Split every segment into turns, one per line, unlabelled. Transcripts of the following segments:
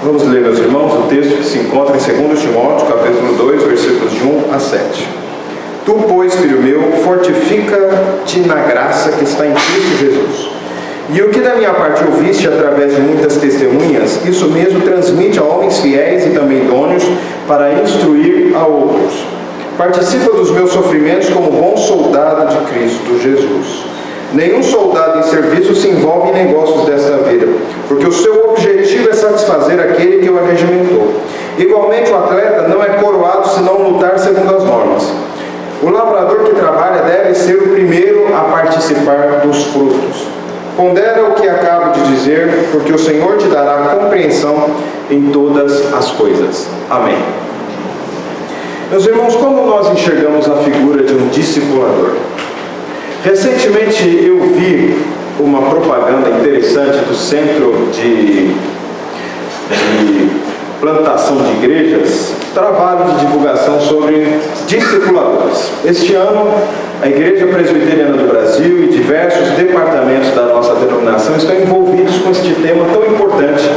Vamos ler, meus irmãos, o texto que se encontra em 2 Timóteo, capítulo 2, versículos de 1 a 7. Tu, pois, filho meu, fortifica-te na graça que está em Cristo Jesus. E o que da minha parte ouviste através de muitas testemunhas, isso mesmo transmite a homens fiéis e também idôneos para instruir a outros. Participa dos meus sofrimentos como bom soldado de Cristo Jesus. Nenhum soldado em serviço se envolve em negócios desta vida, porque o seu objetivo é satisfazer aquele que o arregimentou. Igualmente, o atleta não é coroado se não lutar segundo as normas. O lavrador que trabalha deve ser o primeiro a participar dos frutos. Pondera o que acabo de dizer, porque o Senhor te dará compreensão em todas as coisas. Amém. Meus irmãos, como nós enxergamos a figura de um discipulador? Recentemente eu vi uma propaganda interessante do Centro de Plantação de Igrejas, trabalho de divulgação sobre discipuladores. Este ano, a Igreja Presbiteriana do Brasil e diversos departamentos da nossa denominação estão envolvidos com este tema tão importante,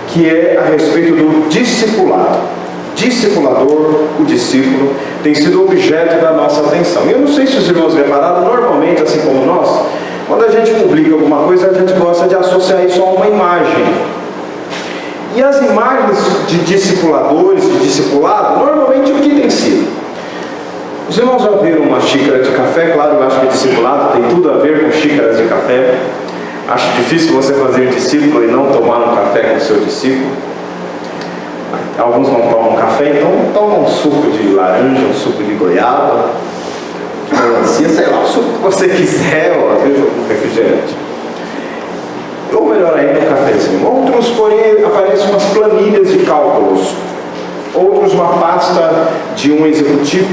que é a respeito do discipulado. Discipulador, o discípulo, tem sido objeto da nossa atenção. E eu não sei se os irmãos repararam, normalmente, assim como nós, quando a gente publica alguma coisa, a gente gosta de associar isso a uma imagem. E as imagens de discipuladores, de discipulado, normalmente o que tem sido? Os irmãos já viram uma xícara de café? Claro, eu acho que discipulado tem tudo a ver com xícaras de café. Acho difícil você fazer discípulo e não tomar um café com o seu discípulo. Alguns não tomam café, então tomam um suco de laranja, um suco de goiaba, de melancia, sei lá, o suco que você quiser, ou às vezes algum refrigerante. Ou melhor ainda, um cafezinho. Outros, porém, aparecem umas planilhas de cálculos. Outros, uma pasta de um executivo.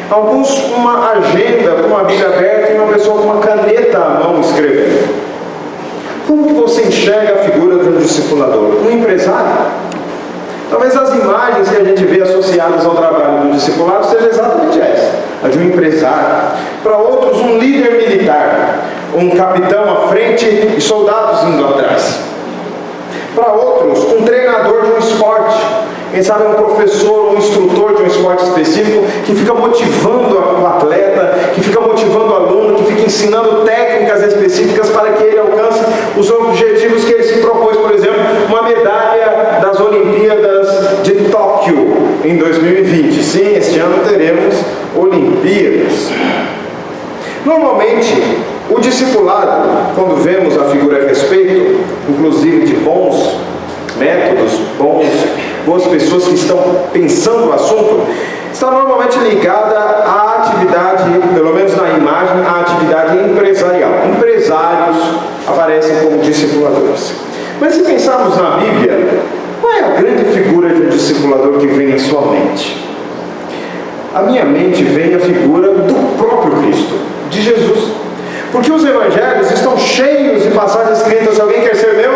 Alguns, uma agenda com uma Bíblia aberta e uma pessoa com uma caneta à mão escrevendo. Como que você enxerga a figura de um discipulador? Um empresário? Talvez as imagens que a gente vê associadas ao trabalho do discipulado seja exatamente essa, a de um empresário. Para outros, um líder militar, um capitão à frente e soldados indo atrás. Para outros, um treinador de um esporte, quem sabe um professor, um instrutor de um esporte específico, que fica motivando o atleta, que fica motivando o aluno, que fica ensinando técnicas específicas para que ele alcance os objetivos que ele se propôs. Por exemplo, uma medalha das Olimpíadas de Tóquio em 2020. Sim, este ano teremos Olimpíadas. Normalmente, o discipulado, quando vemos a figura a respeito, inclusive de bons métodos, boas pessoas que estão pensando o assunto, está normalmente ligada à atividade, pelo menos na imagem, à atividade empresarial. Empresários aparecem como discipuladores. Mas se pensarmos na Bíblia, qual é a grande figura de um discipulador que vem em sua mente? A minha mente vem a figura do próprio Cristo, de Jesus. Porque os evangelhos estão cheios de passagens escritas: alguém quer ser meu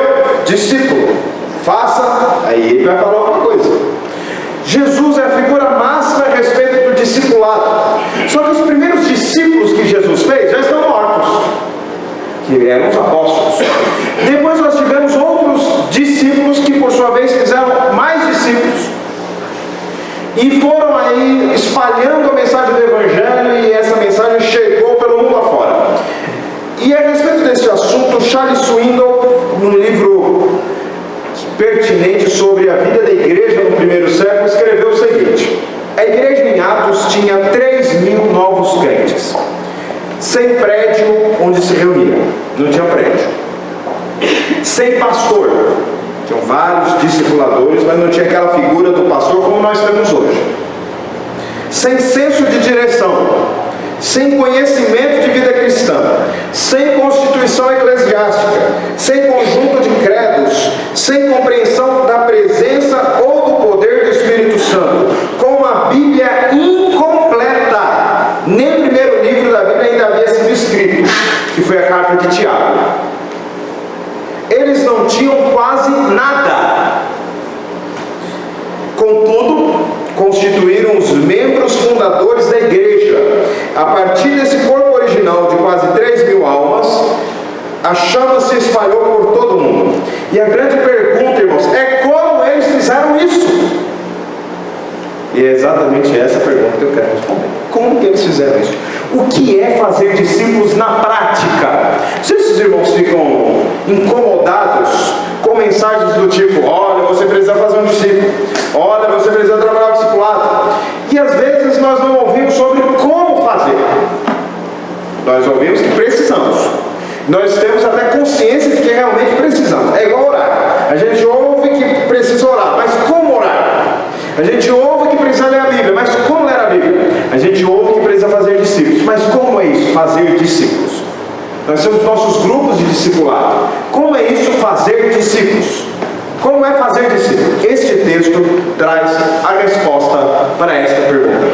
discípulo? Faça, aí ele vai falar alguma coisa. Jesus é a figura máxima a respeito do discipulado. Só que os primeiros discípulos que Jesus fez já estão mortos, que eram os apóstolos. Depois nós tivemos outros discípulos que por sua vez fizeram mais discípulos e foram aí espalhando a mensagem do evangelho, e essa mensagem chegou pelo mundo afora. E a respeito desse assunto, Charles Swindoll, num livro pertinente sobre a vida da igreja no primeiro século, escreveu o seguinte: a igreja em Atos tinha 3.000 novos crentes, sem prédio onde se reunia, não tinha prédio, sem pastor, tinham vários discipuladores, mas não tinha aquela figura do pastor como nós temos hoje, sem senso de direção, sem conhecimento de vida cristã, sem constituição eclesiástica, sem conjunto de credos, sem compreensão da presença ou do poder do Espírito Santo, com uma Bíblia incompleta. Nem o primeiro livro da Bíblia ainda havia sido escrito, que foi a carta de Tiago. Eles não tinham quase nada. Contudo, constituíram os membros fundadores da igreja. A partir desse corpo original de quase 3.000 almas, a chama se espalhou por todo o mundo. E a grande pergunta, irmãos, é como eles E é exatamente essa pergunta que eu quero responder. Como que eles fizeram isso? O que é fazer discípulos na prática? Se esses irmãos ficam incomodados com mensagens do tipo: olha, você precisa fazer um discípulo, olha, você precisa trabalhar o discipulado, e às vezes nós não ouvimos sobre como fazer. Nós ouvimos que precisamos, nós temos até consciência de que realmente precisamos. É igual orar. A gente ouve que precisa orar, mas como orar? A gente ouve que precisa ler a Bíblia, mas como ler a Bíblia? A gente ouve que precisa fazer discípulos, mas como é isso, fazer discípulos? Nós temos nossos grupos de discipulado. Como é isso, fazer discípulos? Como é fazer discípulos? Este texto traz a resposta para esta pergunta.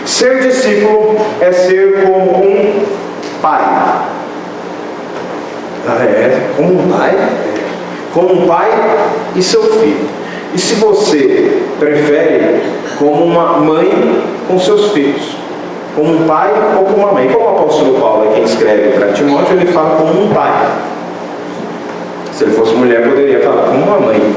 Ser discípulo é ser como um pai. Como um pai? Como um pai e seu filho. E se você prefere, como uma mãe com seus filhos, como um pai ou como uma mãe. Como o apóstolo Paulo é quem escreve para Timóteo, ele fala como um pai. Se ele fosse mulher, poderia falar como uma mãe.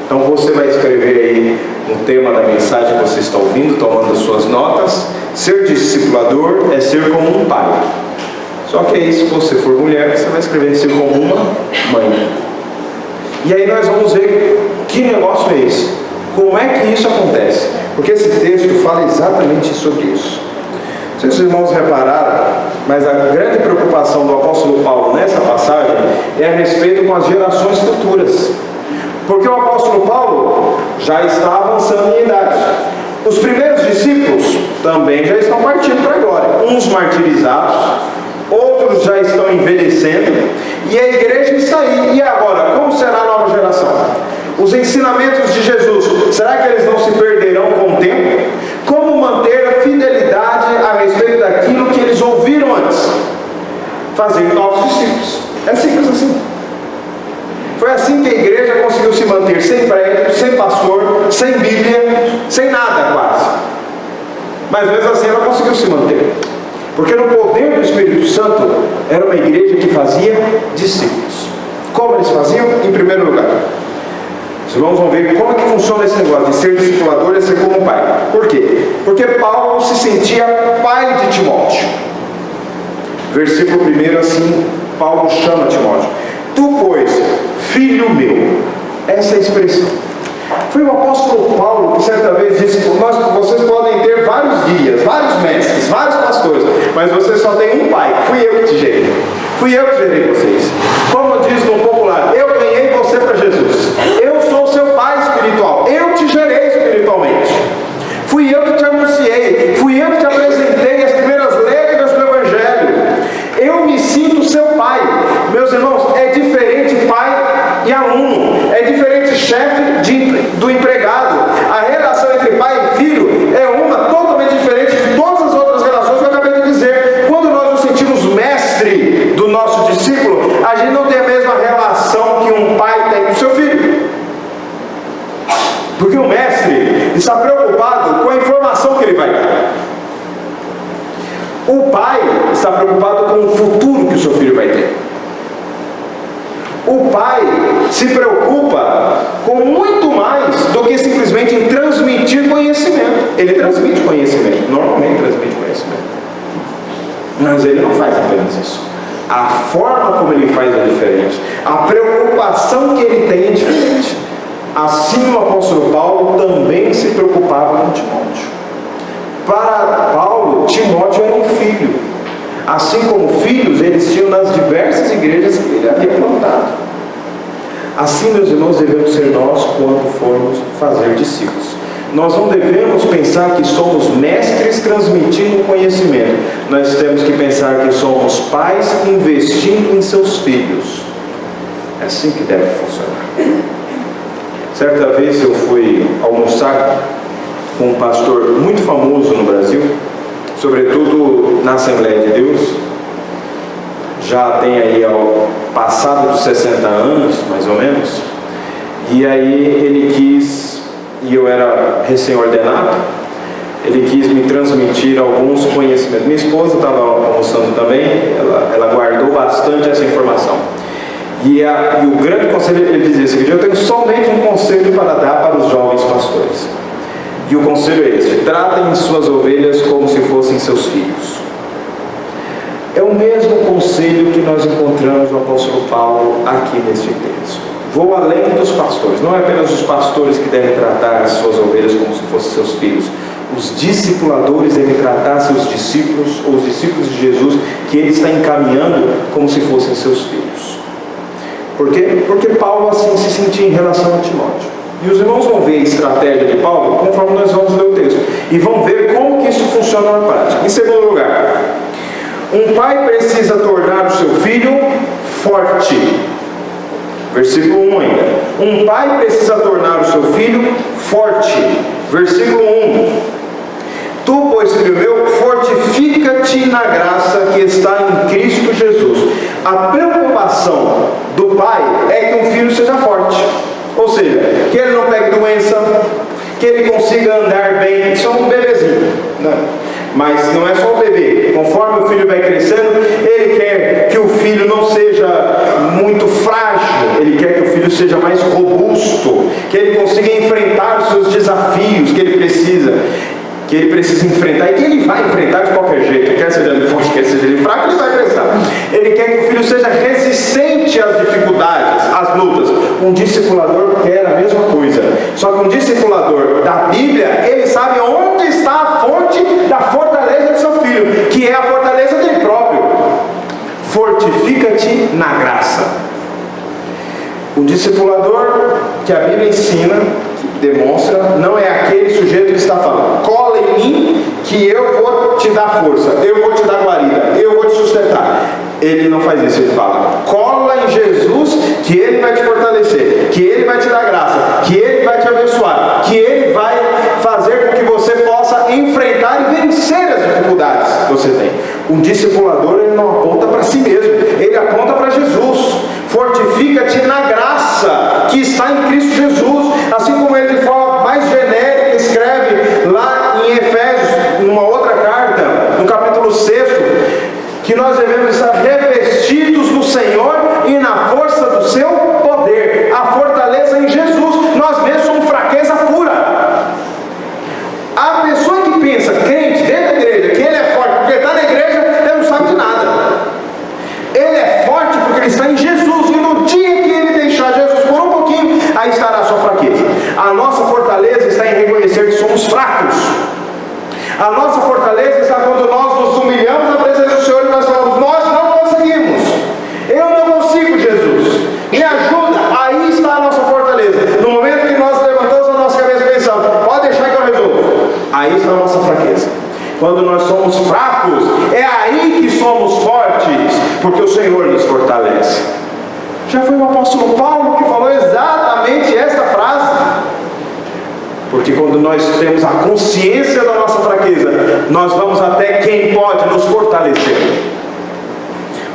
Então você vai escrever aí no tema da mensagem que você está ouvindo, tomando as suas notas: ser discipulador é ser como um pai. Só que aí, se você for mulher, você vai escrever ser como uma mãe. E aí nós vamos ver que negócio é esse, como é que isso acontece, porque esse texto fala exatamente sobre isso. Não sei se os irmãos repararam, mas a grande preocupação do apóstolo Paulo nessa passagem é a respeito com as gerações futuras, porque o apóstolo Paulo já está avançando em idade. Os primeiros discípulos também já estão partindo para a glória, uns martirizados, outros já estão envelhecendo, e a igreja está aí. E agora, como será a nova geração? Os ensinamentos de Jesus, será que eles não se perderão com o tempo? Como manter a fidelidade a respeito daquilo que eles ouviram antes? Fazer novos discípulos. É simples assim. Foi assim que a igreja conseguiu se manter sem prédio, sem pastor, sem Bíblia, sem nada quase. Mas mesmo assim ela conseguiu se manter. Porque no poder do Espírito Santo era uma igreja que fazia discípulos. Como eles faziam? Em primeiro lugar, os irmãos vão ver como é que funciona esse negócio de ser discipulador e ser como um pai. Por quê? Porque Paulo se sentia pai de Timóteo. Versículo 1, assim, Paulo chama Timóteo: tu, pois, filho meu. Essa é a expressão. Foi o apóstolo Paulo que certa vez disse: vocês podem ter vários guias, vários mestres, vários pastores, mas vocês só têm um pai. Fui eu que te gerei. Fui eu que gerei vocês. Como diz no popular: eu ganhei você para Jesus. Eu sou seu pai espiritual. Eu te gerei espiritualmente. Fui eu que te anunciei. Fui eu que te apresentei as primeiras letras do Evangelho. Eu me sinto seu pai. Meus irmãos, é diferente pai e aluno. É diferente chefe do empregado. A relação entre pai e filho é uma totalmente diferente de todas as outras relações que eu acabei de dizer. Quando nós nos sentimos mestre do nosso discípulo, a gente não tem a mesma relação que um pai tem com seu filho. Porque o mestre está preocupado com a informação que ele vai dar. O pai está preocupado com o futuro que o seu filho vai ter. O pai se preocupa com muito mais do que simplesmente em transmitir conhecimento. Ele transmite conhecimento, normalmente transmite conhecimento, mas ele não faz apenas isso. A forma como ele faz é diferente. A preocupação que ele tem é diferente. Assim o apóstolo Paulo também se preocupava com Timóteo. Para Paulo, Timóteo era um filho. Assim como filhos eles tinham nas diversas igrejas que ele havia plantado. Assim, meus irmãos, devemos ser nós quando formos fazer discípulos. Nós não devemos pensar que somos mestres transmitindo conhecimento. Nós temos que pensar que somos pais investindo em seus filhos. É assim que deve funcionar. Certa vez eu fui almoçar com um pastor muito famoso no Brasil, sobretudo na Assembleia de Deus. Já tem aí passado dos 60 anos, mais ou menos. E aí ele quis, e eu era recém-ordenado, ele quis me transmitir alguns conhecimentos. Minha esposa estava almoçando também, ela guardou bastante essa informação. E o grande conselho, ele dizia o seguinte: eu tenho somente um conselho para dar para os jovens pastores. E o conselho é esse: tratem suas ovelhas como se fossem seus filhos. É o mesmo conselho que nós encontramos no apóstolo Paulo aqui neste texto. Vou além dos pastores. Não é apenas os pastores que devem tratar as suas ovelhas como se fossem seus filhos. Os discipuladores devem tratar seus discípulos, ou os discípulos de Jesus, que ele está encaminhando, como se fossem seus filhos. Por quê? Porque Paulo assim se sentia em relação a Timóteo. E os irmãos vão ver a estratégia de Paulo conforme nós vamos ler o texto. E vão ver como que isso funciona na prática. Em segundo lugar, um pai precisa tornar o seu filho forte. Versículo 1 ainda. Um pai precisa tornar o seu filho forte. Versículo 1. Tu, pois, filho meu, fortifica-te na graça que está em Cristo Jesus. A preocupação do pai é que um filho seja forte. Ou seja, que ele não pegue doença, que ele consiga andar bem. Isso é um bebezinho, né? Mas não é só o bebê. Conforme o filho vai crescendo, ele quer que o filho não seja muito frágil. Ele quer que o filho seja mais robusto, que ele consiga enfrentar os seus desafios que ele precisa enfrentar, e que ele vai enfrentar de qualquer jeito, quer seja ele forte, quer seja ele fraco, ele vai enfrentar. Ele quer que o filho seja resistente às dificuldades, às lutas. Um discipulador quer a mesma coisa, só que um discipulador da Bíblia, ele sabe onde está a fonte da fortaleza do seu filho, que é a fortaleza dele próprio. Fortifica-te na graça. O discipulador que a Bíblia ensina, demonstra, não é aquele sujeito que está falando: cola em mim que eu vou te dar força, eu vou te dar guarida, eu vou te sustentar. Ele não faz isso, ele fala: cola em Jesus que ele vai te fortalecer, que ele vai te dar graça, que ele vai te abençoar, que ele vai fazer com que você possa enfrentar e vencer as dificuldades que você tem. Um discipulador, ele não aponta para si mesmo, ele aponta para Jesus. Fortifica-te na graça que está em Cristo Jesus. Assim como ele de forma mais genérica escreve lá em Efésios, numa outra carta, no capítulo 6, que nós devemos estar revestidos do Senhor e na força do seu poder. A fortaleza em Jesus. Nós mesmos somos fraqueza pura. A pessoa que pensa, crente dentro da igreja, que ele é forte porque ele está na igreja, ele não sabe de nada. Ele é forte porque ele está em Jesus, e no dia que ele deixar Jesus por um pouquinho, aí estará a sua fraqueza. A nossa fortaleza está em reconhecer que somos fracos. A nossa fortaleza está quando nós nos humilhamos na presença do Senhor e nós falamos: nós não conseguimos, eu não consigo, Jesus, me ajuda. Aí está a nossa fortaleza. No momento que nós levantamos a nossa cabeça e pensamos: pode deixar que eu resolvo, aí está a nossa fraqueza. Quando nós somos fracos, é aí que somos fortes, porque o Senhor nos fortalece. Já foi o apóstolo Paulo que falou exatamente esta frase. Porque quando nós temos a consciência da nossa fraqueza, nós vamos até quem pode nos fortalecer.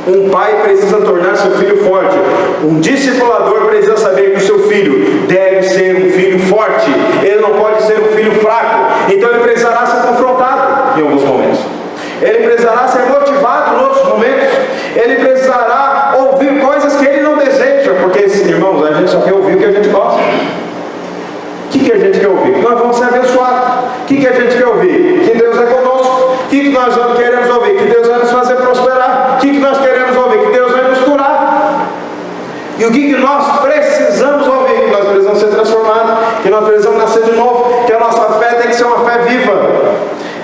Um pai precisa tornar seu filho forte. Um discipulador precisa saber que o seu filho deve ser um filho forte. Ele não pode ser um filho fraco. Então ele precisará ser confrontado em alguns momentos. Ele precisará ser motivado em outros momentos. Ele precisará ouvir coisas que ele não deseja. Porque, irmãos, a gente só quer ouvir o que a gente gosta. O que a gente quer ouvir? Que nós vamos ser abençoados. O que a gente quer ouvir? Que Deus é conosco. O que nós queremos ouvir? Que Deus vai nos fazer prosperar. O que nós queremos ouvir? Que Deus vai nos curar. E o que nós precisamos ouvir? Que nós precisamos ser transformados, que nós precisamos nascer de novo, que a nossa fé tem que ser uma fé viva,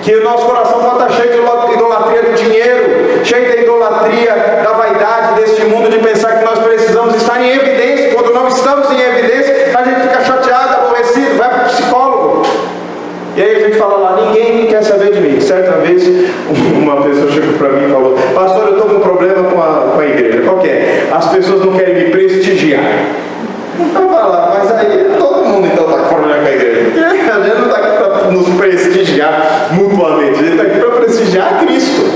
que o nosso coração não está cheio de idolatria do dinheiro, cheio da idolatria da vaidade deste mundo, de pensar que nós precisamos estar em evidência. Quando não estamos em evidência, a gente fica chateado, aborrecido, vai para o psicólogo. E aí a gente fala lá: ninguém quer saber de mim. Certa vez uma pessoa chegou para mim e falou: pastor, eu estou com um problema com a igreja. Qual que é? As pessoas não querem me prestigiar. Eu falo: mas aí todo mundo então está com problema com a igreja. A gente não está aqui para nos prestigiar mutuamente, a gente está aqui para prestigiar a Cristo.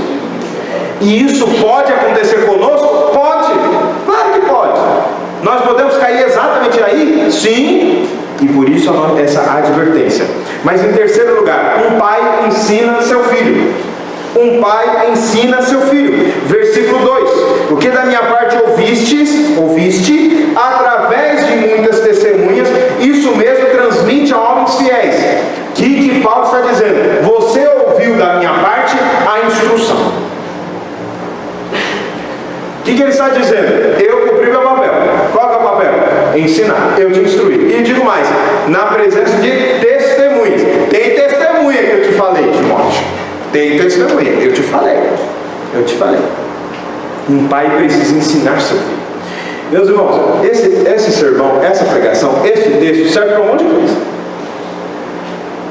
E isso pode acontecer conosco? Pode, claro que pode. Nós podemos cair exatamente aí? Sim. E por isso essa advertência. Mas em terceiro lugar, um pai ensina seu filho. Um pai ensina seu filho. Versículo 2: o que da minha parte ouviste, através de muitas testemunhas, isso mesmo transmite a homens fiéis, que eu te instruí. E digo mais, na presença de testemunhas. Tem testemunha que eu te falei, Timóteo. Tem testemunha, eu te falei. Um pai precisa ensinar seu filho. Meus irmãos, esse sermão, essa pregação, esse texto serve para um monte de coisa.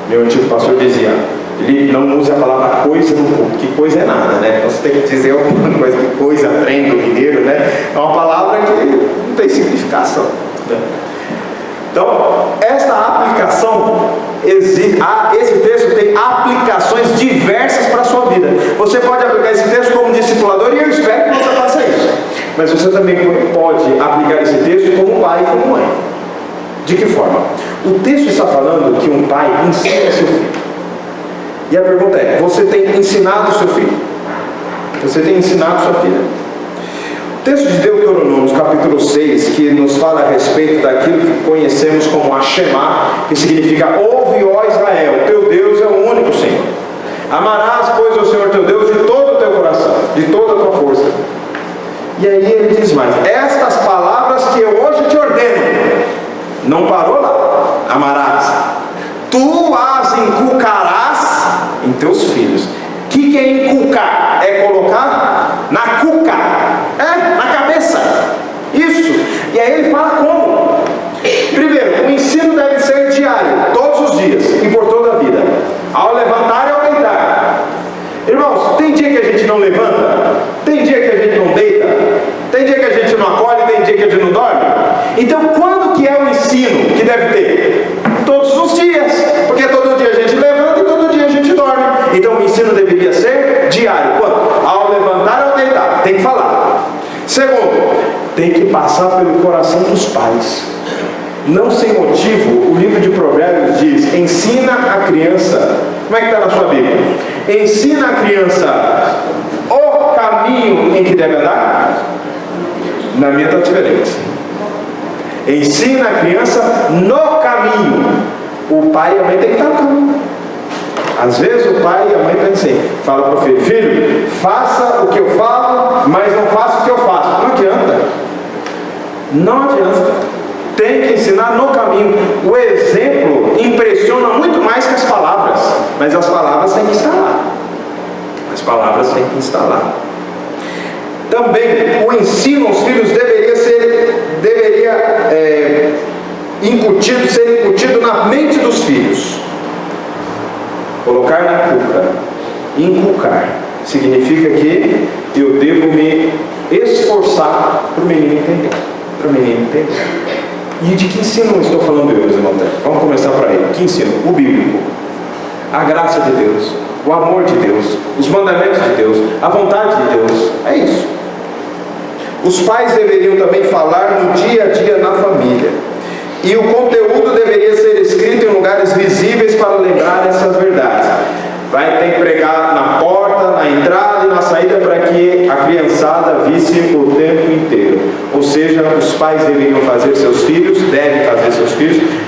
Meu antigo pastor dizia, ele não usa a palavra coisa no culto, que coisa é nada, né? Então você tem que dizer alguma coisa, que coisa, trem do mineiro, né? É uma palavra que não tem significação, né? Então, esta aplicação esse texto tem aplicações diversas para a sua vida. Você pode aplicar esse texto como discipulador, e eu espero que você faça isso. Mas você também pode aplicar esse texto como pai e como mãe. De que forma? O texto está falando que um pai ensina seu filho. E a pergunta é, você tem ensinado seu filho? Você tem ensinado sua filha? O texto de Deuteronômio, capítulo 6, que nos fala a respeito daquilo que conhecemos como a Shema, que significa, ouve, ó Israel, teu Deus é o único Senhor. Amarás, pois, o Senhor teu Deus de todo o teu coração, de toda a tua força. E aí ele diz mais, estas palavras que eu hoje te ordeno, não parou lá, amarás, tu as inculcarás em teus filhos. O que é inculcar? É colocar na cuca, na cabeça, isso. E aí ele fala como? Primeiro, o ensino deve ser diário, todos os dias e por toda a vida, ao levantar e ao deitar. Irmãos, tem dia que a gente não levanta, tem dia que a gente não deita, tem dia que a gente não acorda, tem dia que a gente não dorme. Então quando que é o ensino que deve ter? Todos os dias, porque todo dia a gente levanta e todo dia a gente dorme. Então o ensino deveria ser diário. Quando? Ao levantar ou ao deitar, tem que falar. Segundo, tem que passar pelo coração dos pais. Não sem motivo, o livro de Provérbios diz, ensina a criança. Como é que está na sua Bíblia? Ensina a criança o caminho em que deve andar. Na minha está diferente. Ensina a criança no caminho. O pai e a mãe tem que estar no caminho. Às vezes o pai e a mãe pensam assim, fala para o filho, filho, faça o que eu falo, mas não faça o que eu faço. Não adianta. Não adianta. Tem que ensinar no caminho. O exemplo impressiona muito mais que as palavras, mas as palavras têm que estar lá. As palavras têm que estar lá. Também o ensino aos filhos deveria ser incutido na mente dos filhos. Colocar na cuca, inculcar, significa que eu devo me esforçar para o menino entender. E de que ensino eu estou falando eu, meus irmãos? Vamos começar por aí. Que ensino? O bíblico, a graça de Deus, o amor de Deus, os mandamentos de Deus, a vontade de Deus. É isso. Os pais deveriam também falar no dia a dia na família. E o conteúdo deveria ser escrito em lugares visíveis para lembrar essas verdades. Vai ter que pregar na porta, na entrada e na saída para que a criançada visse o tempo inteiro. Ou seja, os pais devem fazer seus filhos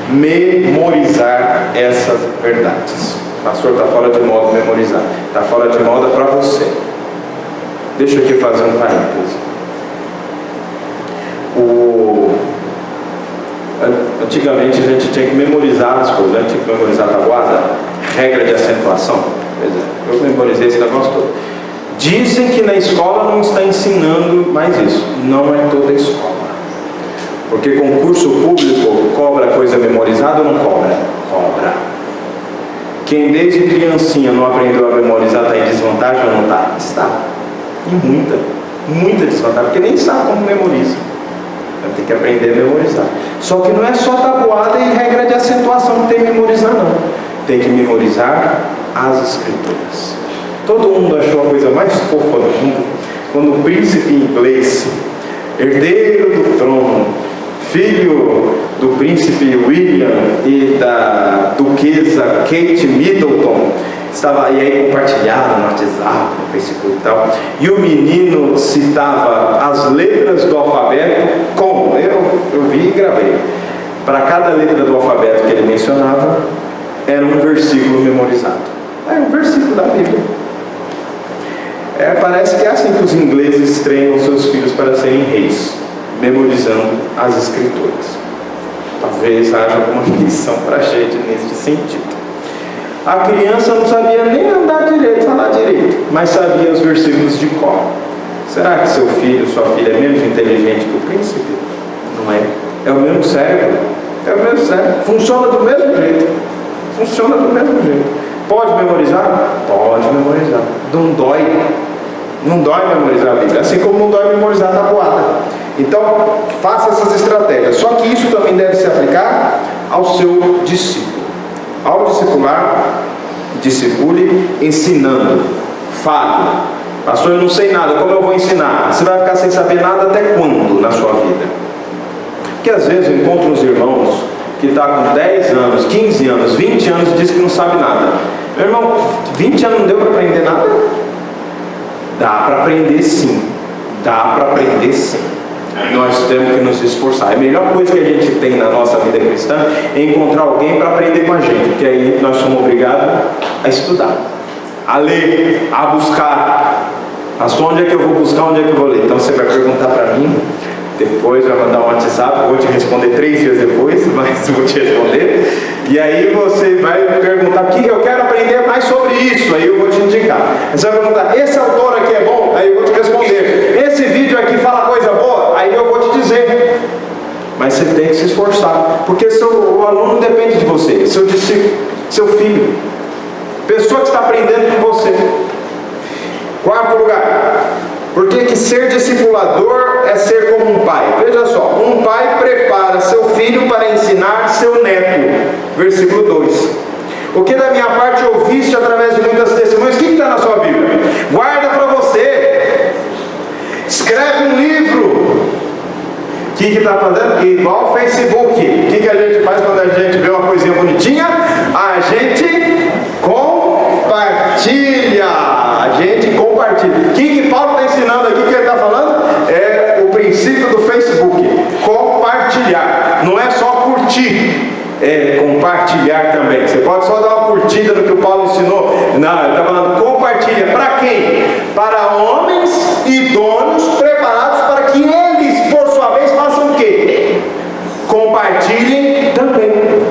memorizar essas verdades. O pastor está fora de moda memorizar, está fora de moda para você. Deixa eu aqui fazer um parênteses. Antigamente a gente tinha que memorizar as coisas, né? Tinha que memorizar a tabuada, regra de acentuação. Eu memorizei esse negócio todo. Dizem que na escola não está ensinando mais isso. Não é toda a escola. Porque concurso público cobra coisa memorizada ou não cobra? Cobra. Quem desde criancinha não aprendeu a memorizar está em desvantagem ou não está? Está. E muita desvantagem, porque nem sabe como memoriza. Vai ter que aprender a memorizar. Só que não é só tabuada e regra de acentuação que tem que memorizar, não. Tem que memorizar as escrituras. Todo mundo achou a coisa mais fofa do mundo quando o príncipe inglês, herdeiro do trono, filho do príncipe William e da duquesa Kate Middleton, estava aí compartilhado no WhatsApp, no Facebook e tal, e o menino citava as letras do alfabeto como? Eu vi e gravei. Para cada letra do alfabeto que ele mencionava, era um versículo memorizado. É um versículo da Bíblia. Parece que é assim que os ingleses treinam seus filhos para serem reis, memorizando as escrituras. talvez haja alguma lição para a gente nesse sentido. A criança não sabia nem andar direito, falar direito, mas sabia os versículos de cor. Será que seu filho, sua filha é menos inteligente que o príncipe? Não é. É o mesmo cérebro. É o mesmo cérebro. Funciona do mesmo jeito. Funciona do mesmo jeito. Pode memorizar? Pode memorizar. Não dói. Não dói memorizar a Bíblia. Assim como não dói memorizar a tabuada. Então, faça essas estratégias. Só que isso também deve se aplicar ao seu discípulo. Ao discipular, discipule ensinando. Fale. Pastor, eu não sei nada, como eu vou ensinar? Você vai ficar sem saber nada até quando na sua vida? Porque às vezes eu encontro uns irmãos que está com 10 anos, 15 anos, 20 anos e diz que não sabe nada. Meu irmão, 20 anos não deu para aprender nada? Dá para aprender sim. Dá para aprender sim. Nós temos que nos esforçar. A melhor coisa que a gente tem na nossa vida cristã é encontrar alguém para aprender com a gente, porque aí nós somos obrigados a estudar, a ler, a buscar. Pastor, onde é que eu vou buscar, onde é que eu vou ler? Então você vai perguntar para mim, depois vai mandar um WhatsApp, eu vou te responder 3 dias depois, mas eu vou te responder. E aí você vai perguntar o que eu quero aprender mais sobre isso, aí eu vou te indicar. Você vai perguntar, esse autor aqui é bom? Aí eu vou te responder. Esse vídeo aqui fala coisa boa? Aí eu vou te dizer. Mas você tem que se esforçar, porque o aluno depende de você, seu discípulo, seu filho, pessoa que está aprendendo com você. 4º lugar, por que ser discipulador é ser como um pai? Veja só, um pai prepara seu filho para ensinar seu neto. Versículo 2. O que da minha parte ouviste através de muitas testemunhas? O que está na sua Bíblia? Guarda para você. Escreve um livro. O que está fazendo? Igual o Facebook. O que a gente faz quando a gente vê uma coisinha bonitinha? A gente compartilha. A gente compartilha. O que Paulo está ensinando aqui, que ele está falando? É o princípio do Facebook. Compartilhar. Não é só curtir. É compartilhar também. Você pode só dar uma curtida no que o Paulo ensinou. Não, ele está falando compartilha. Para quem? Para homens idôneos, preparados para que eles, por sua vez, façam o quê? Compartilhem também.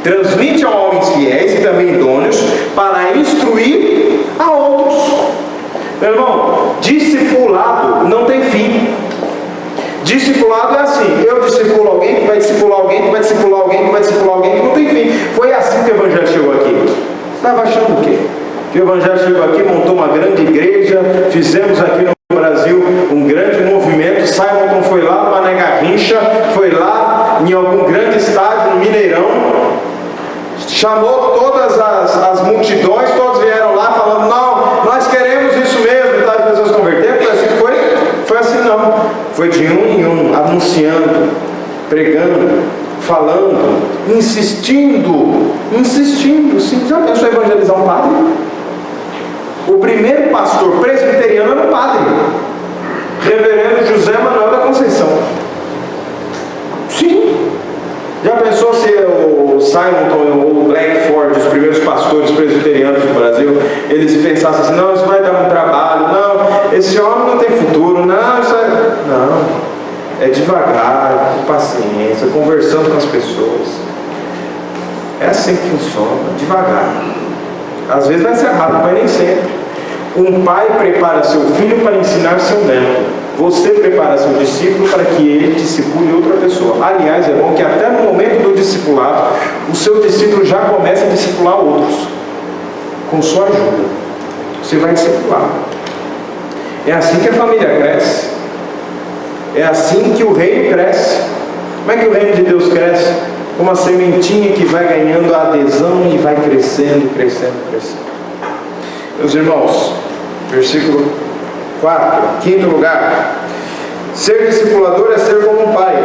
Transmite a homens fiéis e também idôneos para instruir a outros. Meu irmão, discipulado não tem fim. Discipulado é assim, eu discipulo alguém, que vai discipular alguém, que vai discipular alguém, que vai discipular alguém, que não tem fim. Foi assim que o Evangelho chegou aqui. Você estava achando o quê? Que o Evangelho chegou aqui, montou uma grande igreja, fizemos aqui no Brasil um grande movimento. Simonton foi lá no Mané Garrincha, foi lá em algum grande estádio no Mineirão, chamou todas as multidões, todos vieram lá falando, não, nós queremos isso mesmo, e as pessoas converteram. Foi assim que foi? Foi assim não, foi de um em um, anunciando, pregando, falando, insistindo, sim. Já pensou em evangelizar um padre? O primeiro pastor presbiteriano era um padre, reverendo José Manuel da Conceição. Sim. Já pensou se o Simonton ou o Blackford, os primeiros pastores presbiterianos do Brasil, eles pensassem assim, não, isso vai dar um trabalho, não, esse homem não tem futuro, não, isso é... Não, é devagar, com paciência, conversando com as pessoas. É assim que funciona, devagar. Às vezes vai ser rápido, mas nem sempre. Um pai prepara seu filho para ensinar seu neto. Você prepara seu discípulo para que ele discipule outra pessoa. Aliás, é bom que até no momento do discipulado, o seu discípulo já comece a discipular outros. Com sua ajuda. Você vai discipular. É assim que a família cresce. É assim que o reino cresce. Como é que o reino de Deus cresce? Como uma sementinha que vai ganhando a adesão e vai crescendo, crescendo, crescendo. Meus irmãos, versículo 4, 5º lugar. Ser discipulador é ser como um pai.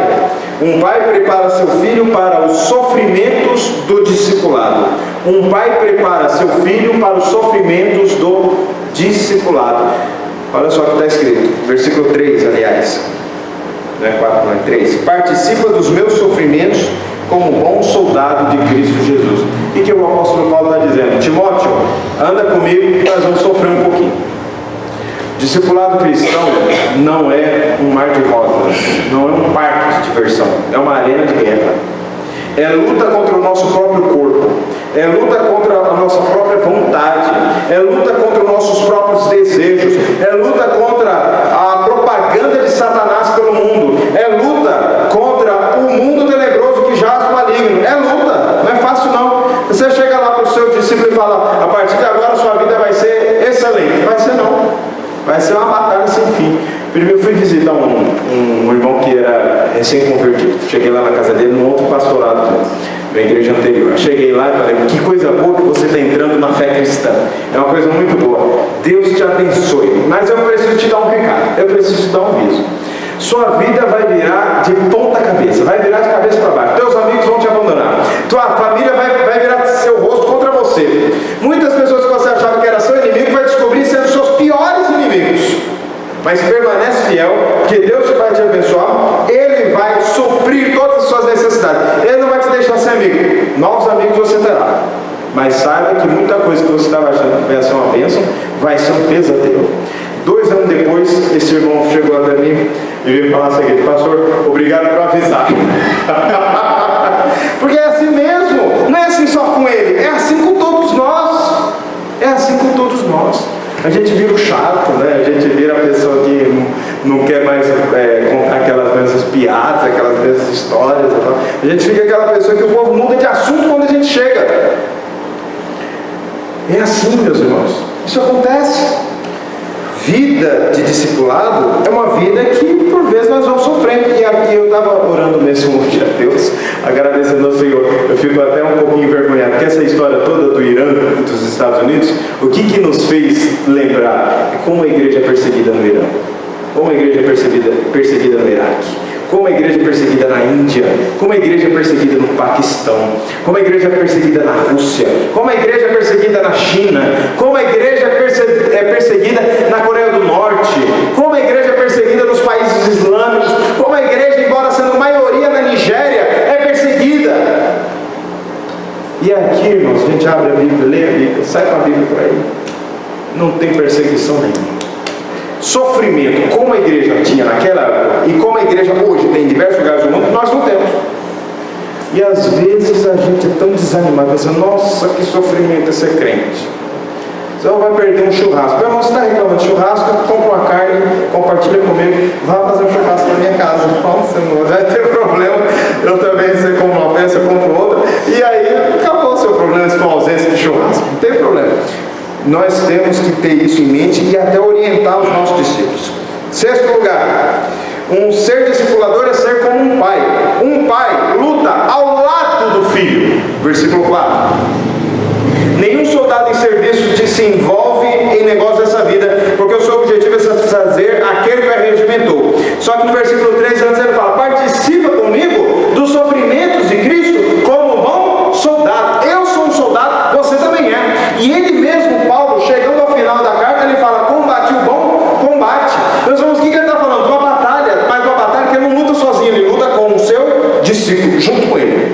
Um pai prepara seu filho para os sofrimentos do discipulado. Um pai prepara seu filho para os sofrimentos do discipulado. Olha só o que está escrito, versículo 3, aliás. Não é 4, não é 3. Participa dos meus sofrimentos como bom soldado de Cristo Jesus. O que o apóstolo Paulo está dizendo? Timóteo, anda comigo que nós vamos sofrer um pouquinho. Discipulado cristão não é um mar de rosas, não é um parque de diversão, é uma arena de guerra. É luta contra o nosso próprio corpo, é luta contra a nossa própria vontade, é luta contra os nossos próprios desejos, é luta contra a propaganda de Satanás pelo mundo, é luta contra o mundo tenebroso que jaz maligno, é luta, não é fácil não. Você chega lá para o seu discípulo e fala, a partir de agora sua vida vai ser excelente. Vai ser não, vai ser uma batalha sem fim. Primeiro eu fui visitar um irmão que era recém-convertido. Cheguei lá na casa dele, num outro pastorado da igreja anterior. Cheguei lá e falei, que coisa boa que você está entrando na fé cristã. É uma coisa muito boa. Deus te abençoe. Mas eu preciso te dar um recado, eu preciso te dar um aviso. Sua vida vai virar de ponta cabeça, vai virar de cabeça para baixo. Teus amigos vão te abandonar. Tua família vai virar seu rosto contra você. Muitas pessoas que você achava que era seu inimigo vai descobrir sendo seus piores inimigos. Mas permanece fiel, porque Deus vai te abençoar, Ele vai suprir todas as suas necessidades. Ele não vai te deixar sem amigo. Novos amigos você terá. Mas saiba que muita coisa que você estava achando que vai ser uma bênção, vai ser um pesadelo. 2 anos depois, esse irmão chegou até mim e veio falar o seguinte: pastor, obrigado por avisar. Porque é assim mesmo, não é assim só com ele, é assim com todos nós. É assim com todos nós. A gente vira o chato, né? A gente vira a pessoa que não quer mais contar aquelas mesmas piadas, aquelas mesmas histórias e tal. A gente fica aquela pessoa que o povo muda de assunto quando a gente chega. É assim, meus irmãos. Isso acontece. Vida de discipulado é uma vida que por vezes nós vamos sofrendo. E aqui eu estava orando mesmo hoje a Deus, agradecendo ao Senhor. Eu fico até um pouquinho envergonhado, porque essa história toda do Irã e dos Estados Unidos, o que nos fez lembrar? Como a igreja é perseguida no Irã, como a igreja é perseguida no Iraque, como a igreja é perseguida na Índia, como a igreja é perseguida no Paquistão, como a igreja é perseguida na Rússia, como a igreja é perseguida na China, como a igreja é perseguida na Coreia do Norte, como a igreja é perseguida nos países islâmicos, como a igreja, embora sendo maioria na Nigéria, é perseguida. E aqui, irmãos, a gente abre a Bíblia, lê a Bíblia, sai com a Bíblia por aí, não tem perseguição nenhuma. Sofrimento, como a igreja tinha naquela época e como a igreja hoje tem em diversos lugares do mundo, nós não temos. E às vezes a gente é tão desanimado, pensando, nossa, que sofrimento é ser crente. Você vai perder um churrasco. Meu irmão, você está reclamando de churrasco, compra uma carne, compartilha comigo, vá fazer um churrasco na minha casa. Você não vai ter problema. Eu também, você compra uma peça, eu compro outra. E aí, acabou o seu problema com a ausência de churrasco. Não tem problema. Nós temos que ter isso em mente e até orientar os nossos discípulos. 6º lugar, um ser discipulador é ser como um pai. Um pai luta ao lado do filho. Versículo 4. Nenhum soldado em serviço se envolve em negócio dessa vida, porque o seu objetivo é satisfazer aquele que o arregimentou. Só que no versículo 3 antes ele fala: participa comigo dos sofrimentos de Cristo como um bom soldado. Eu sou um soldado, você também é. E ele mesmo, Paulo, chegando ao final da carta, ele fala: combate o bom combate. Meus irmãos, o que ele está falando? De uma batalha, mas uma batalha que ele não luta sozinho, ele luta com o seu discípulo, junto com ele.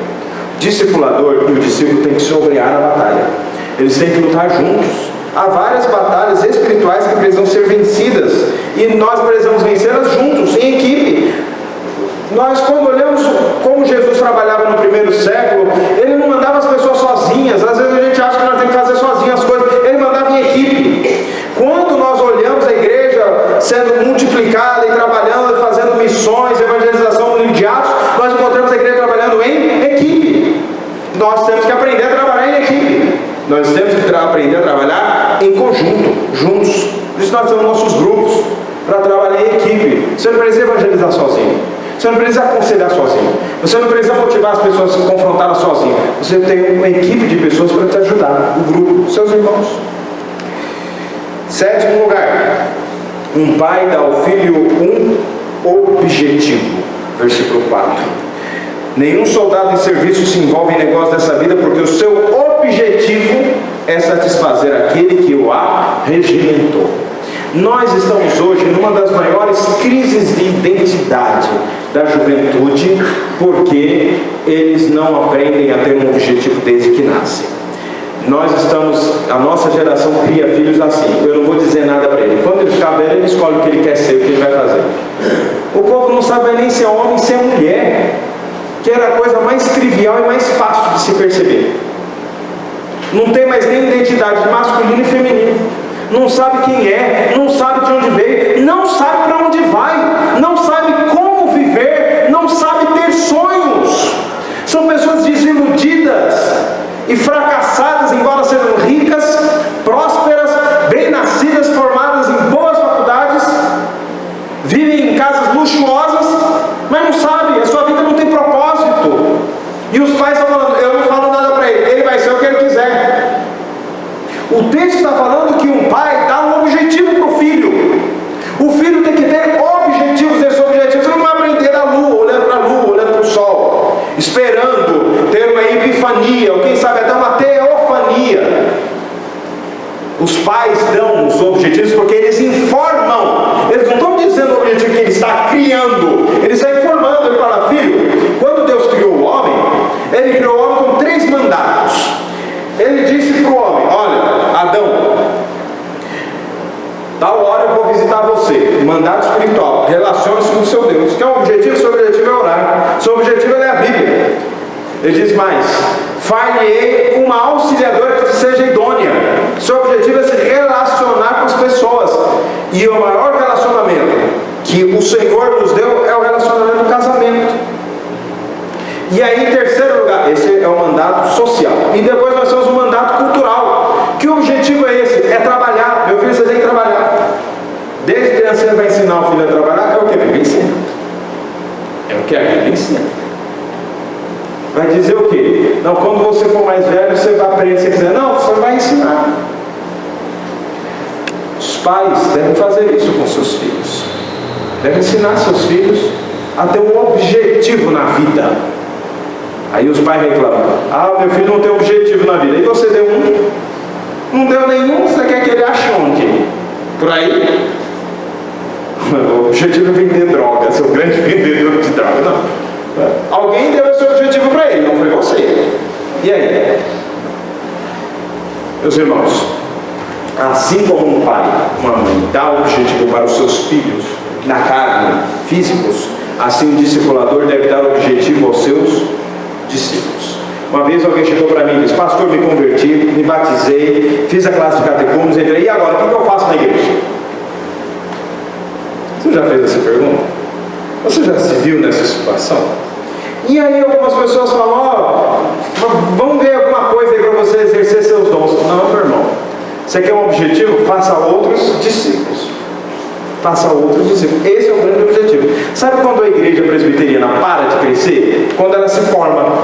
O discipulador e o discípulo têm que se obrigar à batalha. Eles têm que lutar juntos. Há várias batalhas espirituais que precisam ser vencidas, e nós precisamos vencê-las juntos, em equipe. Nós, quando olhamos como Jesus trabalhava no primeiro século, ele não mandava as pessoas sozinhas. Às vezes a gente acha que nós temos que fazer sozinhos as coisas. Ele mandava em equipe. Quando nós olhamos a igreja sendo multiplicada e trabalhando, fazendo missões, evangelização no livro de Atos, nós encontramos a igreja trabalhando em equipe. Nós temos que aprender a trabalhar em equipe. Nós temos que aprender a trabalhar em conjunto, juntos. Por isso nós temos nossos grupos para trabalhar em equipe. Você não precisa evangelizar sozinho. Você não precisa aconselhar sozinho. Você não precisa motivar as pessoas a se confrontar sozinho. Você tem uma equipe de pessoas para te ajudar. Um grupo, seus irmãos. 7º lugar. Um pai dá ao filho um objetivo. Versículo 4. Nenhum soldado em serviço se envolve em negócio dessa vida, porque o seu objetivo é satisfazer aquele que o arregimentou. Nós estamos hoje numa das maiores crises de identidade da juventude, porque eles não aprendem a ter um objetivo desde que nascem. a nossa geração cria filhos assim. Eu não vou dizer nada para ele. Quando ele ficar velho, ele escolhe o que ele quer ser, o que ele vai fazer. O povo não sabe nem ser homem, ser mulher, que era a coisa mais trivial e mais fácil de se perceber. Não tem mais nem identidade masculina e feminina. Não sabe quem é, não sabe de onde veio, não sabe para onde vai, não sabe como viver, não sabe ter sonhos. São pessoas desiludidas e fracassadas, embora sejam ricas, prósperas, bem-nascidas, formadas em boas faculdades, vivem em casas luxuosas, mas não sabem, a sua vida não tem propósito. E os pais estão falando, eu não falo nada para ele vai ser o que ele quiser. O texto está falando que um pai dá um objetivo para o filho. O filho tem que ter objetivos. Esses objetivos não vai aprender da lua, olhando para a lua, olhando para o sol, esperando ter uma epifania, ou quem sabe até uma teofania. Os pais dão os objetivos porque eles informam. Eles não estão dizendo o objetivo que ele está criando, ele está informando. Ele fala, filho, quando Deus criou o homem, ele criou o homem com 3 mandatos. Ele disse para o homem, olha, Adão, tal hora eu vou visitar você. Mandato espiritual, relacione-se com o seu Deus. Que é o objetivo? Seu objetivo é orar, seu objetivo é ler a Bíblia. Ele diz mais, far-lhe-ei uma auxiliadora que seja idônea. Seu objetivo é se relacionar com as pessoas. E o maior relacionamento que o Senhor nos deu é o relacionamento do casamento. E aí, em terceiro lugar, esse é o mandato social. E depois nós temos o mandato cultural. Que o objetivo é esse? É trabalhar. Meu filho, você tem que trabalhar. Desde criança você vai ensinar o filho a trabalhar. É o que a Bíblia ensina. É o que a Bíblia ensina. Vai dizer o quê? Não, quando você for mais velho, você vai aprender. Se você quiser. Não, você vai ensinar. Os pais devem fazer isso com seus filhos. Devem ensinar seus filhos a ter um objetivo na vida. Aí os pais reclamam, meu filho não tem objetivo na vida. E você deu um? Não deu nenhum, você quer que ele ache onde? Por aí? O objetivo é vender droga, ser o grande vendedor de droga. Não. Alguém deu esse objetivo para ele, não foi você. E aí? Meus irmãos, assim como um pai, uma mãe dá objetivo para os seus filhos, na carne, físicos, assim o discipulador deve dar objetivo aos seus discípulos. Uma vez alguém chegou para mim e disse, pastor, me converti, me batizei, fiz a classe de catecúmenos, entrei, e agora, o que eu faço na igreja? Você já fez essa pergunta? Você já se viu nessa situação? E aí algumas pessoas falam, vamos ver alguma coisa aí para você exercer seus dons. Não, meu irmão, você quer um objetivo? Faça outros discípulos. Faça outros discípulos. Esse é o grande objetivo. Sabe quando a igreja presbiteriana para de crescer? Quando ela se forma.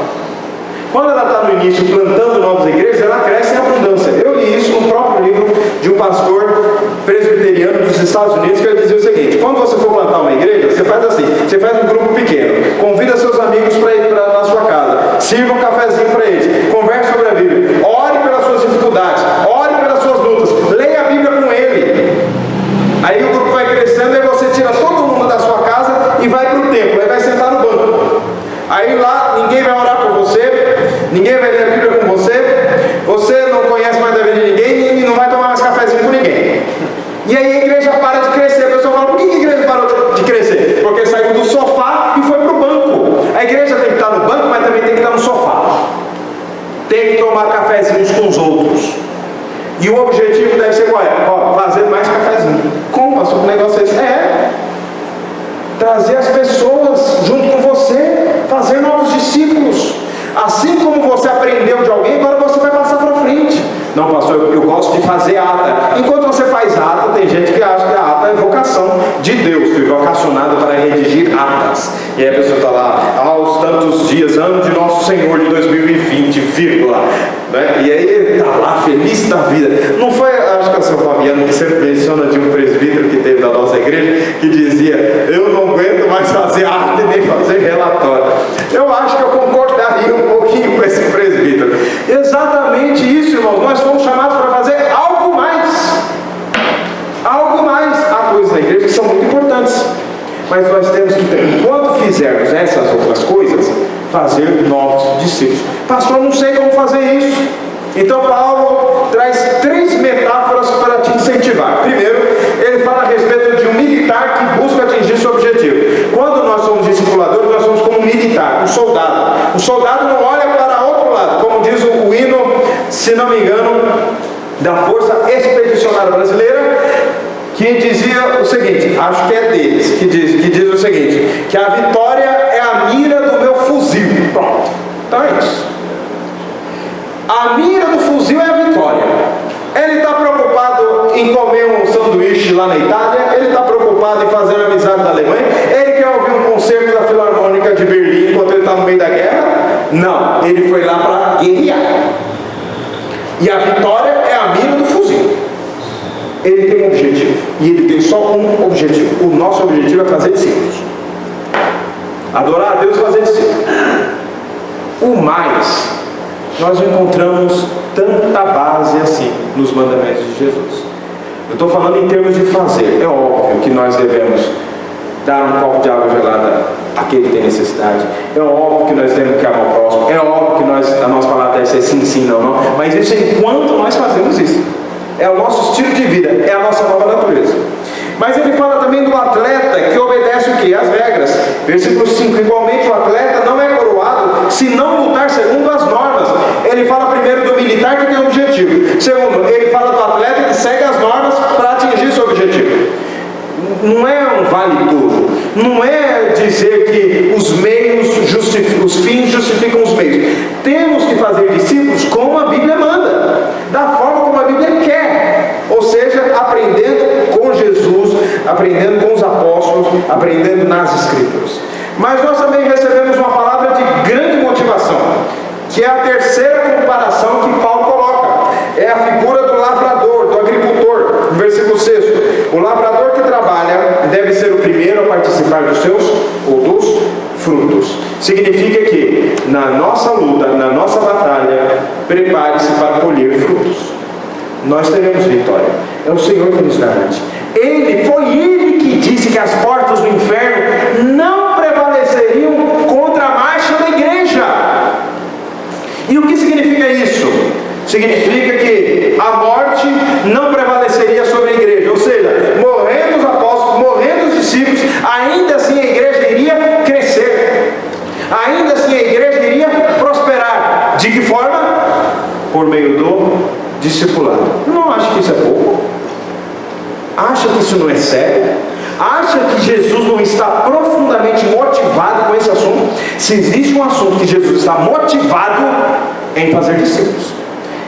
Quando ela está no início plantando novas igrejas, ela cresce em abundância. Eu li isso no próprio livro de um pastor presbiteriano dos Estados Unidos, que ele dizia o seguinte: quando você for plantar uma igreja, você faz assim, você faz um grupo pequeno, convida seus amigos para ir na sua casa, sirva um cafezinho para eles, converse sobre a Bíblia, ore pelas suas dificuldades, ore pelas suas lutas, leia a Bíblia com ele. Aí o grupo vai crescendo e você tira todo mundo da sua casa e vai para o templo, aí vai sentar no banco. Aí lá ninguém vai orar por você, ninguém vai ler a Bíblia com você, você não conhece mais a vida de ninguém e não vai tomar mais cafezinho com ninguém. E aí a igreja para de crescer. A pessoa fala, por que a igreja parou de crescer? Porque saiu do sofá e foi para o banco. A igreja tem que estar no banco, mas também tem que estar no sofá. Tem que tomar cafezinhos com os outros. E o objetivo deve ser qual é? Fazer mais cafezinho. Como, pastor? O negócio é esse? Trazer as pessoas junto com você, fazer novos discípulos. Assim como você aprendeu de alguém, agora você vai passar para frente. Não, pastor, eu gosto de fazer ata. Enquanto você faz ata, tem gente que acha que a ata é vocação de Deus, foi vocacionado para redigir atas. E aí a pessoa está lá, aos tantos dias, ano de nosso Senhor de 2020, vírgula. Né? E aí ele está lá, feliz da vida. Não foi, acho que é o seu Fabiano que sempre menciona de um presbítero que teve da nossa igreja, que dizia, eu não aguento mais fazer ata e nem fazer relatório. Eu acho que eu concordaria um pouquinho com esse presbítero. Exatamente isso, irmãos. Nós fomos chamados para fazer algo mais. Algo mais. Há coisas na igreja que são muito importantes. Mas nós temos que, enquanto fizermos essas outras coisas, fazer novos discípulos. Pastor, não sei como fazer isso. Então Paulo traz 3 metáforas para te incentivar. Primeiro, ele fala a respeito de um militar que busca atingir seu objetivo. Quando nós somos discipuladores, nós somos como um militar, um soldado. O soldado não olha para outro lado, como diz o hino, se não me engano, da Força Expedicionária Brasileira, que dizia o seguinte, acho que é deles, que diz o seguinte, que a vitória é a mira do meu fuzil. Pronto, então é isso. A mira do fuzil é a vitória. Ele está preocupado em comer um sanduíche lá na Itália, ele está preocupado em fazer uma amizade na Alemanha, ele quer ouvir um concerto da Filarmônica de Berlim enquanto ele está no meio da guerra? Não, ele foi lá para guerrear. E a vitória é a mira do fuzil. Ele tem um objetivo, e ele tem só um objetivo. O nosso objetivo é fazer discípulos. Adorar a Deus e fazer discípulos. O mais, nós não encontramos tanta base assim nos mandamentos de Jesus. Eu estou falando em termos de fazer. É óbvio que nós devemos dar um copo de água gelada àquele que tem necessidade. É óbvio que nós temos que amar o próximo. É óbvio que a nossa palavra deve ser sim, sim, não, não. Mas isso é enquanto nós fazemos isso. É o nosso estilo de vida, é a nossa nova natureza. Mas ele fala também do atleta que obedece o quê? As regras. Versículo 5. Igualmente o atleta não é coroado se não lutar segundo as normas. Ele fala primeiro do militar que tem um objetivo. Segundo, ele fala do atleta que segue as normas para atingir seu objetivo. Não é um vale tudo. Não é dizer que os fins justificam os meios. Temos que fazer discípulos como a Bíblia manda, da forma como a Bíblia quer. Ou seja, aprendendo com Jesus, aprendendo com os apóstolos, aprendendo nas Escrituras. Mas nós também recebemos uma palavra de grande motivação, que é a terceira comparação que Paulo coloca. É a figura do lavrador, do agricultor. No versículo 6. O lavrador que trabalha deve ser o primeiro a participar dos seus ou dos frutos. Significa que na nossa luta, na nossa batalha, prepare-se para colher frutos. Nós teremos vitória. É o Senhor que nos garante. Foi Ele que disse que as portas do inferno não prevaleceriam contra a marcha da igreja. E o que significa isso? Significa que a morte não prevaleceria sobre a igreja. Ou seja, morrendo os apóstolos, morrendo os discípulos, ainda assim a igreja iria crescer. Ainda assim a igreja iria prosperar. De que forma? Por meio do discipulado. Não acha que isso é pouco? Acha que isso não é sério? Acha que Jesus não está profundamente motivado com esse assunto? Se existe um assunto que Jesus está motivado, é em fazer discípulos.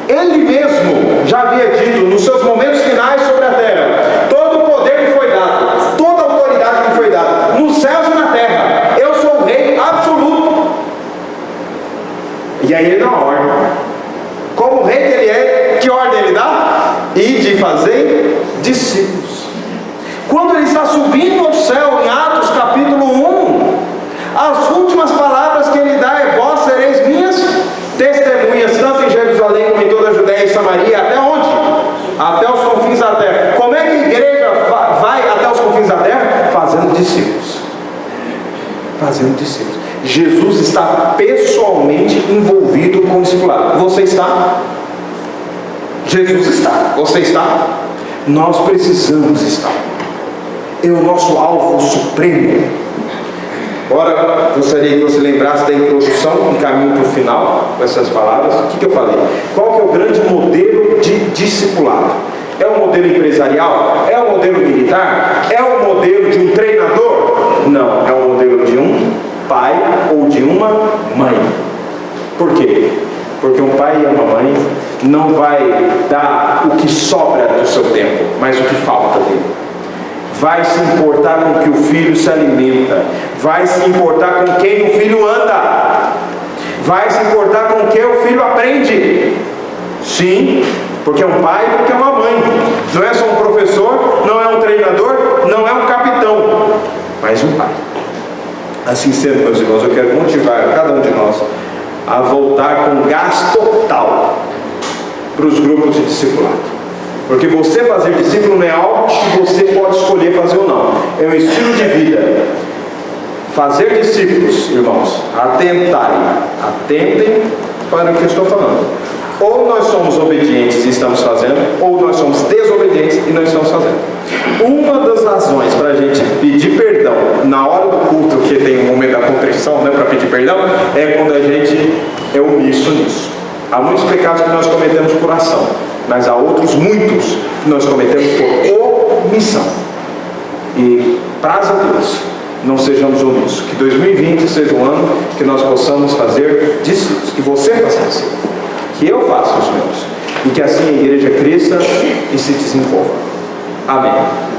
Ele mesmo já havia dito nos seus momentos finais sobre a terra: todo o poder me foi dado, toda a autoridade me foi dada, nos céus e na terra. Eu sou o rei absoluto. E aí ele dá uma ordem. Como o rei que ele é, que ordem ele dá? E de fazer discípulos. Quando ele está subindo ao céu, em Atos capítulo 1, as últimas palavras que ele dá é: vós sereis minhas testemunhas, tanto em Jerusalém como em toda a Judéia e Samaria. Até onde? Até os confins da terra. Como é que a igreja vai até os confins da terra? Fazendo discípulos. Fazendo discípulos. Jesus está pessoalmente envolvido com o discipulado. Você está? Jesus está. Você está? Nós precisamos estar. É o nosso alvo supremo. Agora, gostaria que você lembrasse da introdução, um caminho para o final, com essas palavras. O que eu falei? Qual que é o grande modelo de discipulado? É um modelo empresarial? É um modelo militar? É um modelo de um treinador? Não, é um modelo de um pai ou de uma mãe. Por quê? Porque um pai e uma mãe não vai dar o que sobra do seu tempo, mas o que falta dele. Vai se importar com que o filho se alimenta, vai se importar com quem o filho anda, vai se importar com quem o filho aprende. Sim, porque é um pai, porque é uma mãe. Não é só um professor, não é um treinador, não é um capitão, mas um pai. Assim sendo, meus irmãos, eu quero motivar cada um de nós a voltar com gás total para os grupos de discipulado. Porque você fazer discípulo não é algo que você pode escolher fazer ou não. É um estilo de vida. Fazer discípulos, irmãos, atentem para o que eu estou falando. Ou nós somos obedientes e estamos fazendo, ou nós somos desobedientes e não estamos fazendo. Uma das razões para a gente pedir perdão na hora do culto, que tem o momento da contrição, né, para pedir perdão, é quando a gente é omisso nisso. Há muitos pecados que nós cometemos por ação, mas há outros muitos que nós cometemos por omissão. E, praze a Deus, não sejamos omissos. Que 2020 seja um ano que nós possamos fazer discípulos, que você faça discípulos, que eu faça os meus, e que assim a igreja cresça e se desenvolva. Amém.